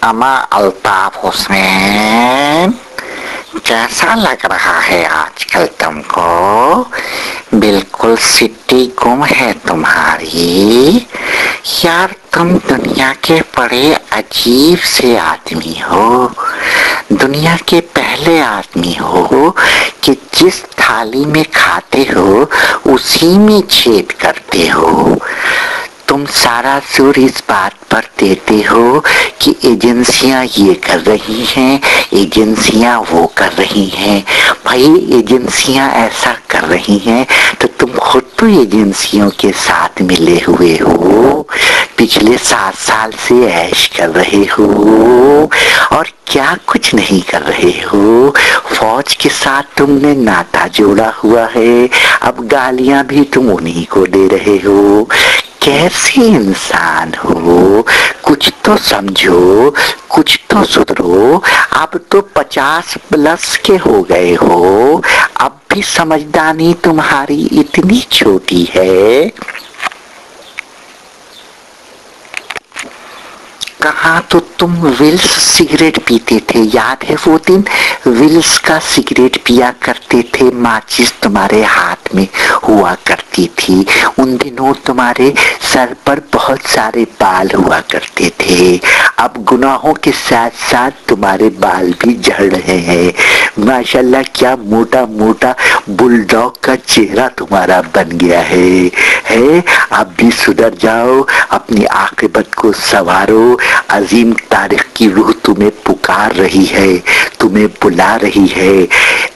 अमा अल्ताफ हुसैन, कैसा लग रहा है आजकल तुमको? बिल्कुल सिटी गुम है तुम्हारी। यार तुम दुनिया के बड़े अजीब से आदमी हो। दुनिया के पहले आदमी हो कि जिस थाली में खाते हो उसी में छेद करते हो। तुम सारा जोर इस बात पर देते हो कि एजेंसियां ये कर रही हैं, एजेंसियां वो कर रही हैं। भाई एजेंसियां ऐसा कर रही हैं तो तुम खुद तो एजेंसियों के साथ मिले हुए हो, पिछले 7 साल से ऐश कर रहे हो और क्या कुछ नहीं कर रहे हो। फौज के साथ तुमने नाता जोड़ा हुआ है, अब गालियां भी तुम उन्हीं को दे रहे हो। कैसे इंसान हो? कुछ तो समझो, कुछ तो सुधरो। अब तो 50 प्लस के हो गए हो, अब भी समझदारी तुम्हारी इतनी छोटी है। कहाँ तो तुम विल्स सिगरेट पीते थे, याद है वो दिन? विल्स का सिगरेट पिया करते थे, माचिस तुम्हारे हाथ में हुआ करती थी। उन दिनों तुम्हारे सर पर बहुत सारे बाल हुआ करते थे। अब गुनाहों के साथ साथ तुम्हारे बाल भी झड़ रहे हैं। माशाल्लाह क्या मोटा मोटा बुलडॉग का चेहरा तुम्हारा बन गया है? अब भी सुधर जाओ, अपनी आखिरत को संवारो। अजीम तारीख की रूह तुम्हें पुकार रही है, तुम्हें बुला रही है।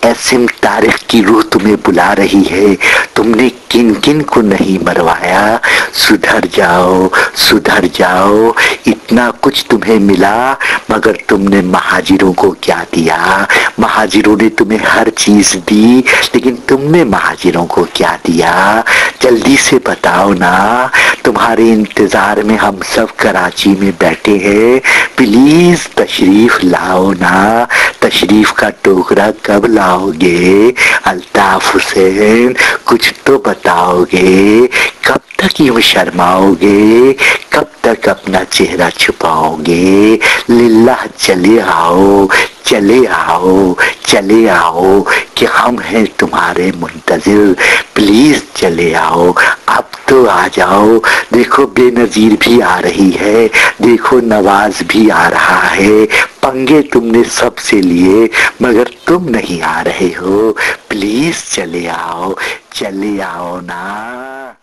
ऐसिम तारीख की रूह तुम्हें बुला रही है। तुमने किन किन को नहीं मरवाया? सुधर जाओ, सुधर जाओ। इतना कुछ तुम्हें मिला मगर तुमने महाजिरों को क्या दिया? महाजिरों ने तुम्हें हर चीज दी लेकिन तुमने महाजिरों को क्या दिया? जल्दी से बताओ ना। तुम्हारे इंतजार में हम सब कराची में बैठे हैं, प्लीज तशरीफ लाओ ना। तशरीफ का टोकरा कब लाओगे अल्ताफ हुसैन? कुछ तो बताओगे। कब तक यूं शर्माओगे? कब तक अपना चेहरा छुपाओगे? लिल्लाह चले आओ, चले आओ, चले आओ कि हम हैं तुम्हारे मुंतजिर। प्लीज चले आओ, अब तो आ जाओ। देखो बेनजीर भी आ रही है, देखो नवाज भी आ रहा है। पंगे तुमने सबसे लिए मगर तुम नहीं आ रहे हो। प्लीज चले आओ, चले आओ ना।